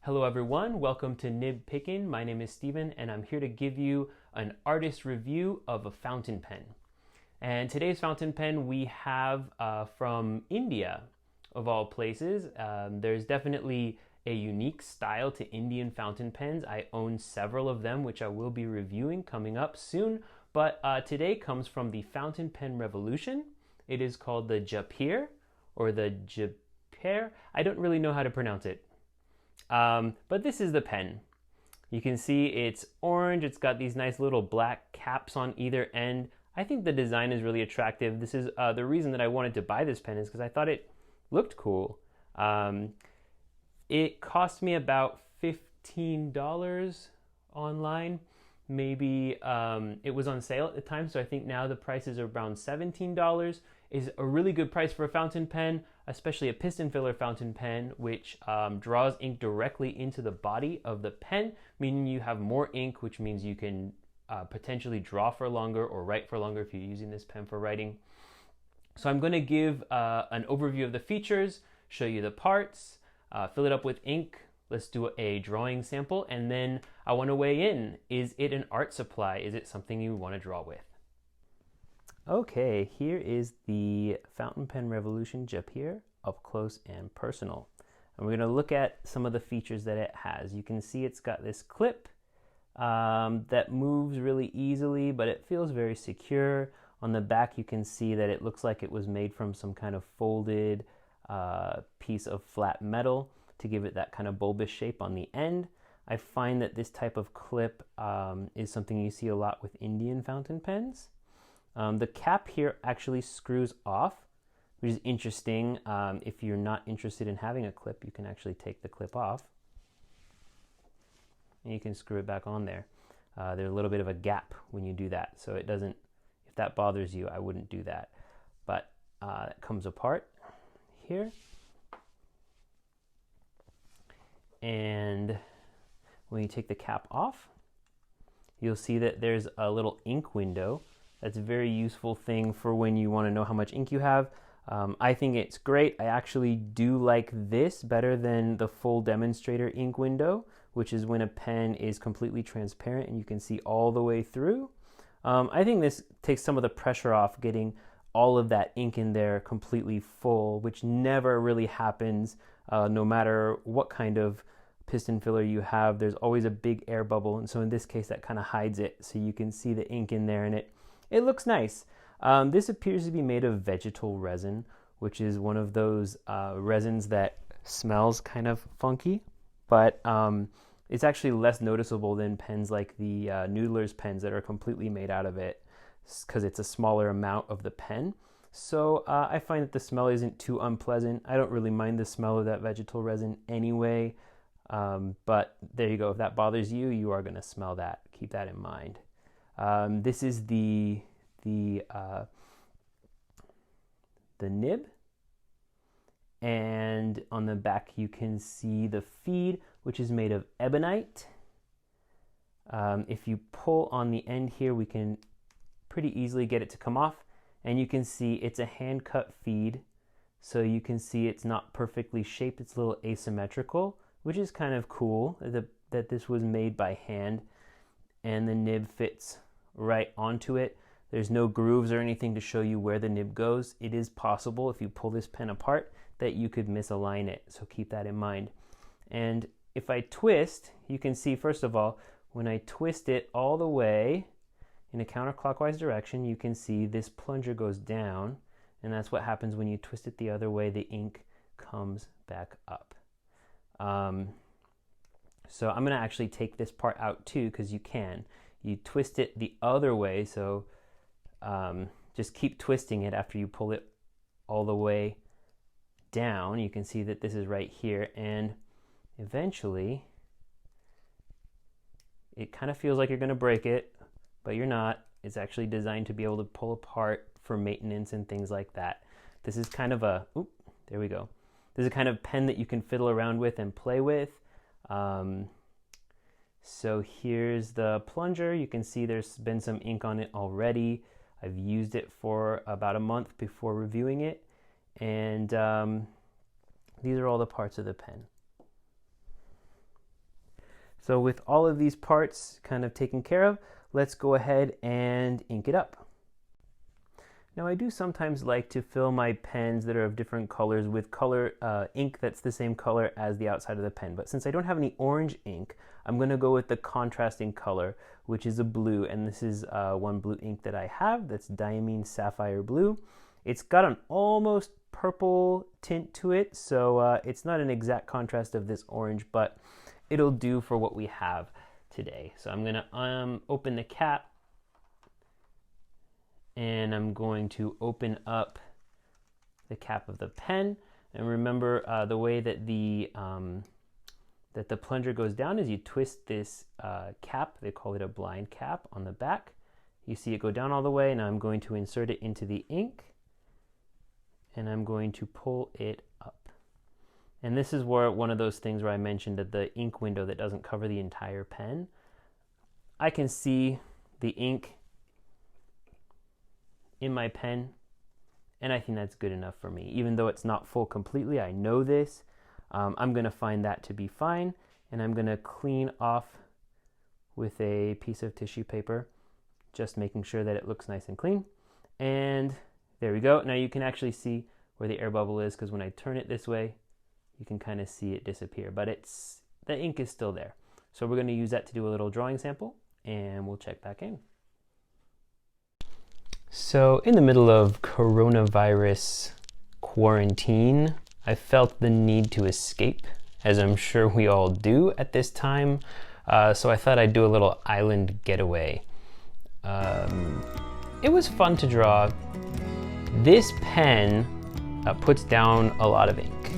Hello everyone, welcome to Nib Pickin'. My name is Steven and I'm here to give you an artist review of a fountain pen. And today's fountain pen we have from India, of all places. There's definitely a unique style to Indian fountain pens. I own several of them, which I will be reviewing coming up soon. But today comes from the Fountain Pen Revolution. It is called the Jaipur or the Jaipur. I don't really know how to pronounce it. But this is the pen. You can see it's orange. It's got these nice little black caps on either end. I think the design is really attractive. This is the reason that I wanted to buy this pen is because I thought it looked cool. It cost me about $15 online. Maybe it was on sale at the time, so I think now the price is around $17. Is a really good price for a fountain pen, especially a piston filler fountain pen, which draws ink directly into the body of the pen, meaning you have more ink, which means you can potentially draw for longer or write for longer if you're using this pen for writing. So I'm going to give an overview of the features, show you the parts, fill it up with ink. Let's do a drawing sample, and then I want to weigh in. Is it an art supply? Is it something you want to draw with? Okay, here is the Fountain Pen Revolution Jaipur up close and personal. And we're going to look at some of the features that it has. You can see it's got this clip that moves really easily, but it feels very secure. On the back, you can see that it looks like it was made from some kind of folded piece of flat metal to give it that kind of bulbous shape on the end. I find that this type of clip is something you see a lot with Indian fountain pens. The cap here actually screws off, which is interesting. If you're not interested in having a clip, you can actually take the clip off and you can screw it back on there. There's a little bit of a gap when you do that, so it doesn't, if that bothers you, I wouldn't do that. But it comes apart here. And when you take the cap off, you'll see that there's a little ink window. That's a very useful thing for when you want to know how much ink you have. I think it's great. I actually do like this better than the full demonstrator ink window, which is when a pen is completely transparent and you can see all the way through. I think this takes some of the pressure off getting all of that ink in there completely full, which never really happens no matter what kind of piston filler you have. There's always a big air bubble, and so in this case that kind of hides it, so you can see the ink in there and it looks nice. This appears to be made of vegetal resin, which is one of those resins that smells kind of funky, but it's actually less noticeable than pens like the Noodler's pens that are completely made out of it, because it's a smaller amount of the pen. So I find that the smell isn't too unpleasant. I don't really mind the smell of that vegetal resin anyway, but there you go. If that bothers you, you are going to smell that. Keep that in mind. This is the nib, and on the back you can see the feed, which is made of ebonite. If you pull on the end here, we can pretty easily get it to come off, and you can see it's a hand cut feed, so you can see it's not perfectly shaped. It's a little asymmetrical, which is kind of cool that this was made by hand, and the nib fits right onto it. There's no grooves or anything to show you where the nib goes. It is possible if you pull this pen apart that you could misalign it, so keep that in mind. And if I twist, you can see, first of all, when I twist it all the way in a counterclockwise direction, you can see this plunger goes down, and that's what happens when you twist it the other way. The ink comes back up. So I'm going to actually take this part out too, because you can. You twist it the other way, so just keep twisting it after you pull it all the way down. You can see that this is right here, and eventually it kind of feels like you're going to break it, but you're not. It's actually designed to be able to pull apart for maintenance and things like that. This is kind of a, there we go. This is a kind of pen that you can fiddle around with and play with. So here's the plunger. You can see there's been some ink on it already. I've used it for about a month before reviewing it, and these are all the parts of the pen. So with all of these parts kind of taken care of, let's go ahead and ink it up. Now I do sometimes like to fill my pens that are of different colors with ink that's the same color as the outside of the pen. But since I don't have any orange ink, I'm going to go with the contrasting color, which is a blue. And this is one blue ink that I have that's Diamine Sapphire Blue. It's got an almost purple tint to it, so it's not an exact contrast of this orange, but it'll do for what we have today. So I'm going to open the cap, and I'm going to open up the cap of the pen. And remember, the way that the plunger goes down is you twist this cap. They call it a blind cap on the back. You see it go down all the way. Now I'm going to insert it into the ink, and I'm going to pull it up. And this is where one of those things where I mentioned that the ink window that doesn't cover the entire pen. I can see the ink in my pen, and I think that's good enough for me. Even though it's not full completely, I know this. I'm going to find that to be fine, and I'm going to clean off with a piece of tissue paper, just making sure that it looks nice and clean. And there we go. Now you can actually see where the air bubble is, because when I turn it this way, you can kind of see it disappear, but the ink is still there. So we're going to use that to do a little drawing sample, and we'll check back in. So in the middle of coronavirus quarantine, I felt the need to escape, as I'm sure we all do at this time. So I thought I'd do a little island getaway. It was fun to draw. This pen puts down a lot of ink.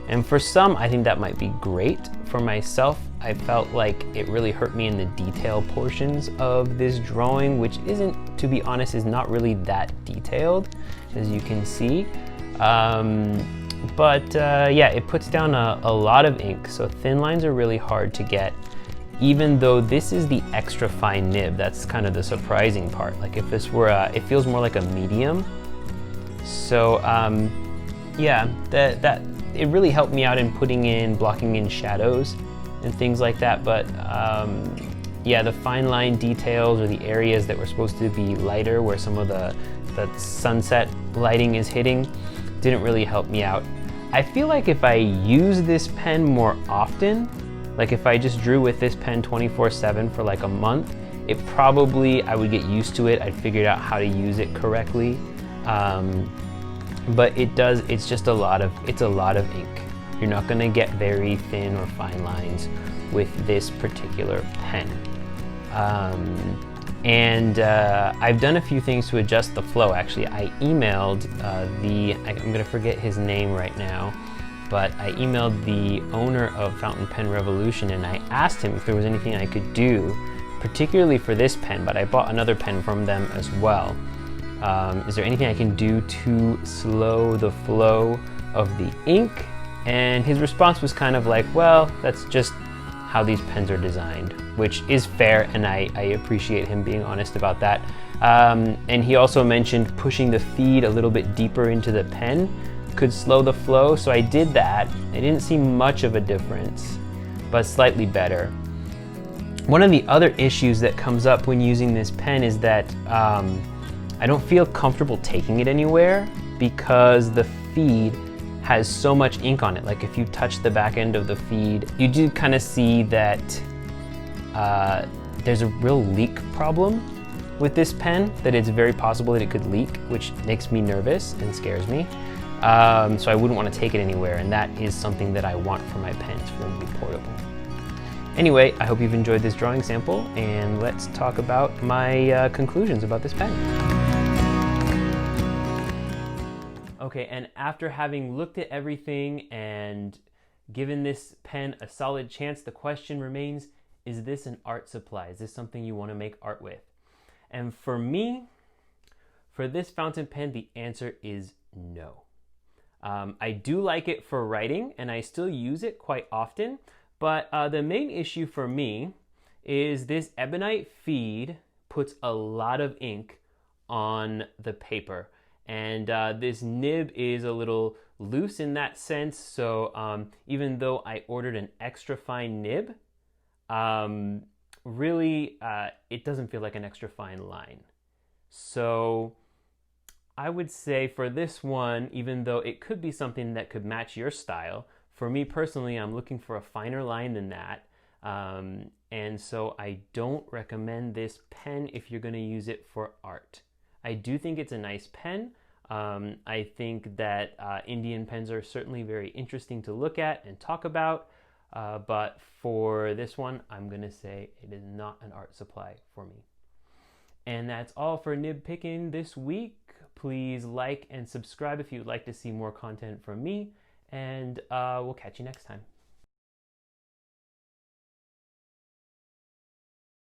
And for some, I think that might be great. For myself, I felt like it really hurt me in the detail portions of this drawing, which isn't, to be honest, is not really that detailed, as you can see. Yeah, it puts down a lot of ink, so thin lines are really hard to get, even though this is the extra fine nib. That's kind of the surprising part. Like if this were it feels more like a medium. So yeah, that it really helped me out in blocking in shadows and things like that. But yeah, the fine line details, or the areas that were supposed to be lighter, where some of the sunset lighting is hitting, didn't really help me out. I feel like if I use this pen more often, like if I just drew with this pen 24/7 for like a month, I would get used to it. I'd figured out how to use it correctly. But it's just a lot of ink. You're not gonna get very thin or fine lines with this particular pen. I've done a few things to adjust the flow. Actually, I emailed I'm gonna forget his name right now, but I emailed the owner of Fountain Pen Revolution, and I asked him if there was anything I could do, particularly for this pen, but I bought another pen from them as well. Is there anything I can do to slow the flow of the ink? And his response was kind of like, well, that's just how these pens are designed, which is fair, and I appreciate him being honest about that. And he also mentioned pushing the feed a little bit deeper into the pen could slow the flow, so I did that. I didn't see much of a difference, but slightly better. One of the other issues that comes up when using this pen is that I don't feel comfortable taking it anywhere, because the feed has so much ink on it. Like if you touch the back end of the feed, you do kind of see that there's a real leak problem with this pen, that it's very possible that it could leak, which makes me nervous and scares me. So I wouldn't want to take it anywhere, and that is something that I want for my pens, for them to be portable. Anyway, I hope you've enjoyed this drawing sample, and let's talk about my conclusions about this pen. Okay, and after having looked at everything and given this pen a solid chance, the question remains, is this an art supply? Is this something you want to make art with? And for me, for this fountain pen, the answer is no. I do like it for writing, and I still use it quite often, but the main issue for me is this ebonite feed puts a lot of ink on the paper. And this nib is a little loose in that sense, so even though I ordered an extra fine nib, really, it doesn't feel like an extra fine line. So I would say for this one, even though it could be something that could match your style, for me personally, I'm looking for a finer line than that. And so I don't recommend this pen if you're going to use it for art. I do think it's a nice pen. I think that Indian pens are certainly very interesting to look at and talk about. But for this one, I'm going to say it is not an art supply for me. And that's all for nib picking this week. Please like and subscribe if you'd like to see more content from me. And we'll catch you next time.